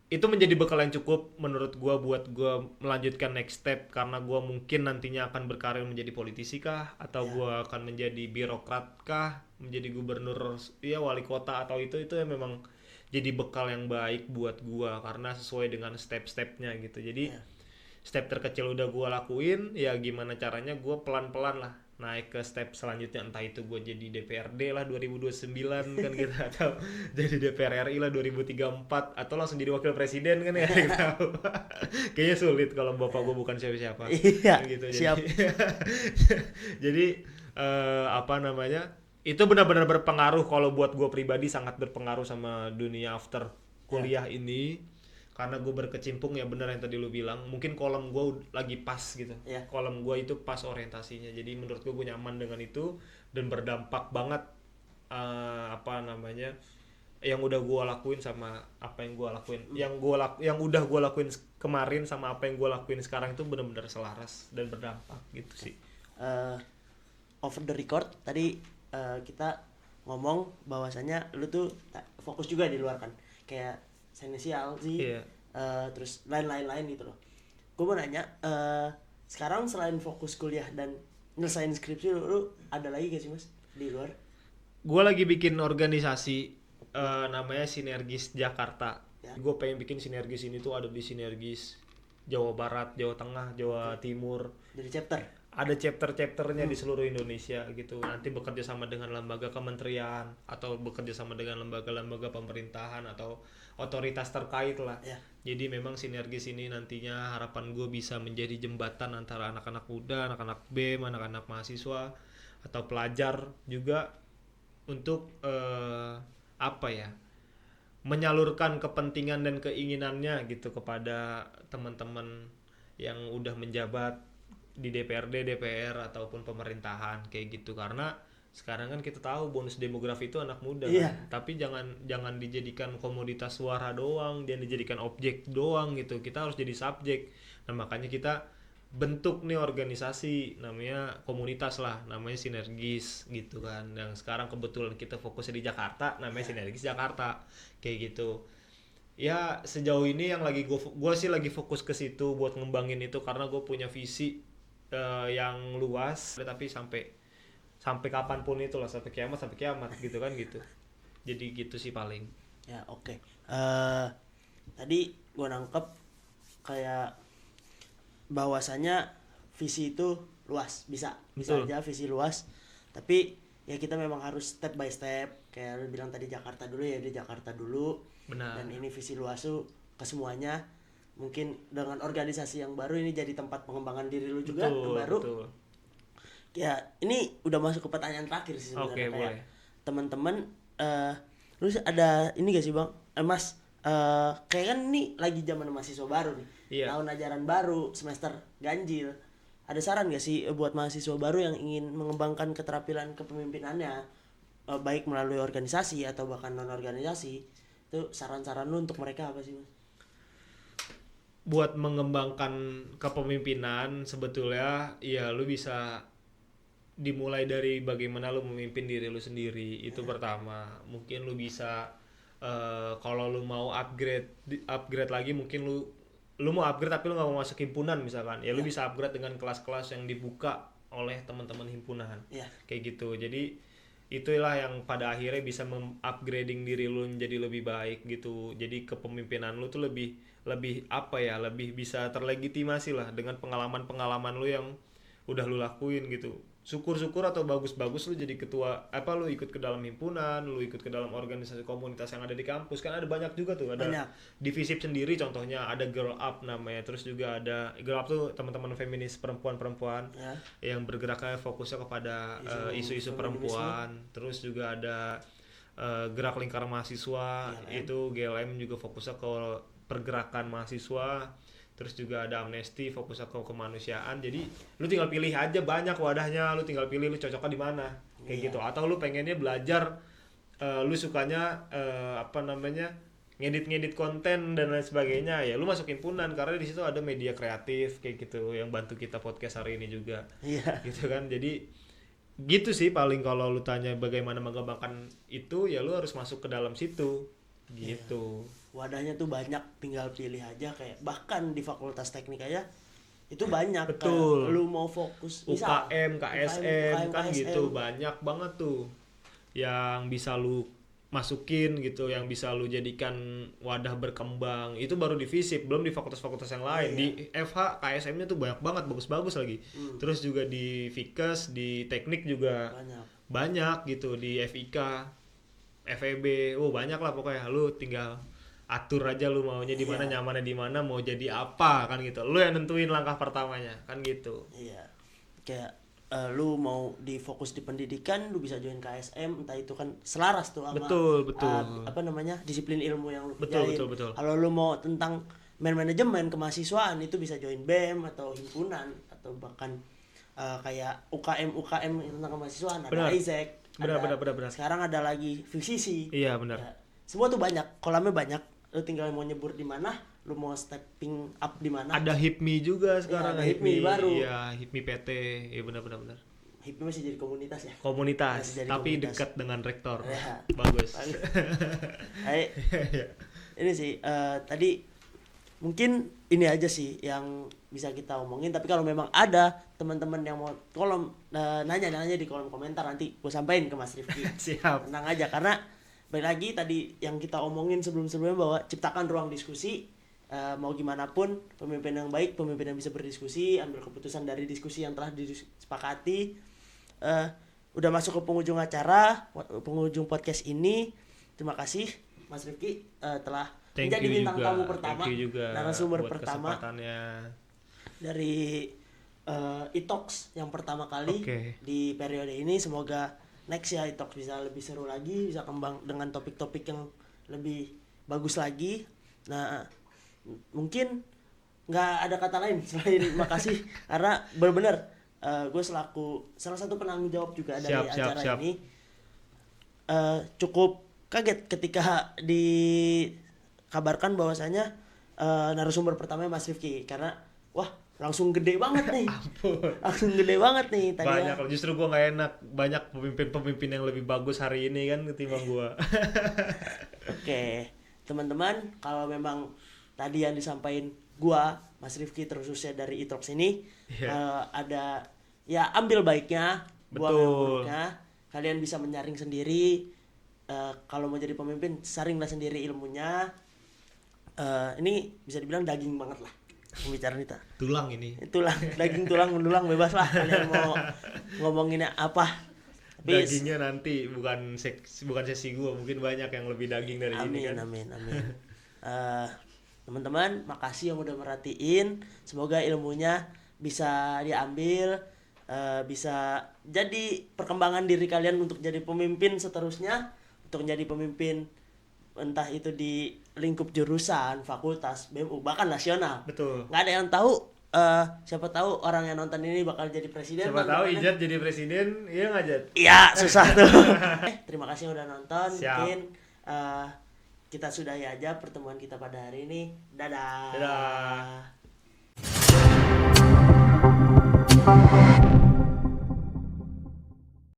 Itu menjadi bekal yang cukup menurut gue buat gue melanjutkan next step, karena gue mungkin nantinya akan berkarir menjadi politisi kah, atau gue akan menjadi birokrat kah, menjadi gubernur, ya wali kota, atau itu ya memang jadi bekal yang baik buat gue karena sesuai dengan step-stepnya gitu. Jadi step terkecil udah gue lakuin, ya gimana caranya gue pelan-pelan lah naik ke step selanjutnya, entah itu gue jadi DPRD lah 2029 kan gitu, atau jadi DPR RI lah 2034, atau langsung jadi wakil presiden kan ya. Kayaknya sulit kalau bapak gue bukan siapa-siapa. Iya, Gitu. siap. Jadi apa namanya, itu benar-benar berpengaruh. Kalau buat gue pribadi sangat berpengaruh sama dunia after kuliah ini, karena gue berkecimpung ya benar yang tadi lu bilang, mungkin kolom gue lagi pas gitu. Kolom gue itu pas orientasinya, jadi menurut gue nyaman dengan itu dan berdampak banget apa namanya yang udah gue lakuin sama apa yang gue lakuin, yang udah gue lakuin kemarin sama apa yang gue lakuin sekarang itu benar-benar selaras dan berdampak gitu sih. Over the record tadi kita ngomong bahwasannya lu tuh fokus juga di luar kan, kayak Senesial sih, terus lain-lain gitu loh. Gue mau nanya, sekarang selain fokus kuliah dan nyelesain skripsi, lu ada lagi gak sih mas di luar? Gue lagi bikin organisasi namanya Sinergis Jakarta. Gue pengen bikin Sinergis ini tuh ada di Sinergis Jawa Barat, Jawa Tengah, Jawa Timur. Dari chapter? Ada chapter-chapternya di seluruh Indonesia gitu. Nanti bekerja sama dengan lembaga kementerian atau bekerja sama dengan lembaga-lembaga pemerintahan atau otoritas terkait lah. Jadi memang Sinergis ini nantinya harapan gue bisa menjadi jembatan antara anak-anak muda, anak-anak BEM, anak-anak mahasiswa atau pelajar juga untuk apa ya, menyalurkan kepentingan dan keinginannya gitu kepada teman-teman yang udah menjabat di DPRD, DPR ataupun pemerintahan kayak gitu. Karena sekarang kan kita tahu bonus demografi itu anak muda kan? Tapi jangan dijadikan komoditas suara doang, jangan dijadikan objek doang gitu. Kita harus jadi subjek. Nah makanya kita bentuk nih organisasi namanya komunitas lah, namanya Sinergis gitu kan. Yang sekarang kebetulan kita fokusnya di Jakarta, namanya Sinergis Jakarta kayak gitu. Ya sejauh ini yang lagi gue sih lagi fokus ke situ buat ngembangin itu, karena gue punya visi yang luas, tapi sampai kapanpun itu lah, sampai kiamat gitu kan gitu. Jadi gitu sih paling. Ya oke. Tadi gue nangkep kayak bahwasanya visi itu luas, bisa aja visi luas, tapi ya kita memang harus step by step. Kayak lu bilang tadi Jakarta dulu, ya di Jakarta dulu. Benar. Dan ini visi luas tuh ke semuanya. Mungkin dengan organisasi yang baru ini jadi tempat pengembangan diri lu juga yang baru. Betul. Ya ini udah masuk ke pertanyaan terakhir sih sebenarnya. Kayak teman-teman, lu ada ini gak sih bang, mas, kayak kan ini lagi zaman mahasiswa baru nih, tahun ajaran baru, semester ganjil. Ada saran gak sih buat mahasiswa baru yang ingin mengembangkan keterampilan kepemimpinannya, baik melalui organisasi atau bahkan non organisasi? Itu saran-saran lu untuk mereka apa sih mas? Buat mengembangkan kepemimpinan sebetulnya ya lu bisa dimulai dari bagaimana lu memimpin diri lu sendiri. Itu pertama. Mungkin lu bisa kalau lu mau upgrade lagi, mungkin lu mau upgrade tapi lu nggak mau masuk himpunan misalkan, ya lu bisa upgrade dengan kelas-kelas yang dibuka oleh teman-teman himpunan. Kayak gitu. Jadi itulah yang pada akhirnya bisa mengupgrading diri lu menjadi lebih baik gitu. Jadi kepemimpinan lu tuh lebih apa ya, lebih bisa terlegitimasi lah dengan pengalaman lu yang udah lu lakuin gitu. syukur-syukur atau bagus-bagus lu jadi ketua lu ikut ke dalam himpunan, lu ikut ke dalam organisasi komunitas yang ada di kampus. Kan ada banyak juga tuh, ada divisi sendiri, contohnya ada Girl Up namanya, terus juga ada Girl Up tuh teman-teman feminis perempuan yang bergeraknya fokusnya kepada isu-isu perempuan. Terus juga ada Gerak Lingkar Mahasiswa, itu GLM juga fokusnya ke pergerakan mahasiswa. Terus juga ada Amnesty, fokusnya ke kemanusiaan. Jadi lu tinggal pilih aja, banyak wadahnya, lu tinggal pilih lu cocoknya di mana kayak gitu. Atau lu pengennya belajar, lu sukanya ngedit konten dan lain sebagainya, ya lu masuk himpunan karena di situ ada media kreatif kayak gitu yang bantu kita podcast hari ini juga. Gitu kan. Jadi gitu sih paling kalau lu tanya bagaimana mengembangkan itu, ya lu harus masuk ke dalam situ gitu. Wadahnya tuh banyak, tinggal pilih aja. Kayak bahkan di fakultas teknik aja itu banyak. Betul. Kayak lu mau fokus UKM, KSM kan gitu, banyak banget tuh yang bisa lu masukin gitu, yang bisa lu jadikan wadah berkembang. Itu baru di FISIP, belum di fakultas-fakultas yang lain. Di FH KSM-nya tuh banyak banget, bagus-bagus lagi. Terus juga di FIKES, di teknik juga banyak gitu, di FIK, FEB, banyak lah pokoknya. Lu tinggal atur aja lu maunya di mana, nyamannya di mana, mau jadi apa kan gitu. Lu yang nentuin langkah pertamanya kan gitu. Kayak lu mau difokus di pendidikan, lu bisa join KSM, entah itu kan selaras tuh sama disiplin ilmu yang lu kerjain. Betul. Kalau lu mau tentang manajemen kemahasiswaan, itu bisa join BEM atau himpunan, atau bahkan kayak UKM tentang kemahasiswaan, ada ISEC. Benar. Sekarang ada lagi VCC. Iya benar. Semua tuh banyak, kolamnya banyak. Lu tinggal mau nyebur di mana, lu mau stepping up di mana. Ada HIPMI juga sekarang, ada HIPMI baru. Iya, HIPMI PT. Iya benar. HIPMI masih jadi komunitas ya? Komunitas, tapi dekat dengan rektor. Bagus. Ini sih tadi mungkin ini aja sih yang bisa kita omongin. Tapi kalau memang ada teman-teman yang mau nanya di kolom komentar, nanti gue sampein ke Mas Rifki. Siap. Tenang aja, karena balik lagi tadi yang kita omongin sebelum-sebelumnya, bahwa ciptakan ruang diskusi. Mau gimana pun, pemimpin yang baik, pemimpin yang bisa berdiskusi, ambil keputusan dari diskusi yang telah disepakati. Udah masuk ke penghujung acara, penghujung podcast ini. Terima kasih Mas Rifki telah menjadi bintang tamu pertama, narasumber pertama dari e-talks yang pertama kali di periode ini. Semoga next ya e-talks bisa lebih seru lagi, bisa kembang dengan topik-topik yang lebih bagus lagi. Nah, mungkin nggak ada kata lain selain makasih, karena benar-benar gue selaku salah satu penanggung jawab juga dari acara ini cukup kaget ketika dikabarkan bahwasanya narasumber pertamanya Mas Rifki, karena langsung gede banget nih. Langsung gede banget nih tadi. Banyak, justru gue nggak enak, banyak pemimpin yang lebih bagus hari ini kan ketimbang gue. Oke, teman-teman, kalau memang tadi yang disampaikan gua, Mas Rifki, terkhususnya dari e-talks ini, ada ya ambil baiknya, buang buruknya. Kalian bisa menyaring sendiri. Kalau mau jadi pemimpin, saringlah sendiri ilmunya. Ini bisa dibilang daging banget lah pembicaraan kita. Tulang ini. Daging tulang bebas lah. Kalian mau ngomonginnya apa? Dagingnya nanti bukan sesi gua, mungkin banyak yang lebih daging dari ini kan. Amin. Teman-teman, makasih yang udah merhatiin. Semoga ilmunya bisa diambil, bisa jadi perkembangan diri kalian untuk jadi pemimpin seterusnya, untuk jadi pemimpin entah itu di lingkup jurusan, fakultas, BMU, bahkan nasional. Betul. Nggak ada yang tahu. Siapa tahu orang yang nonton ini bakal jadi presiden. Siapa tahu Ijat jadi presiden, iya nggak Jat? Iya, susah tuh. Terima kasih udah nonton. Siap. Mungkin kita sudahi aja pertemuan kita pada hari ini. Dadah. Dadah.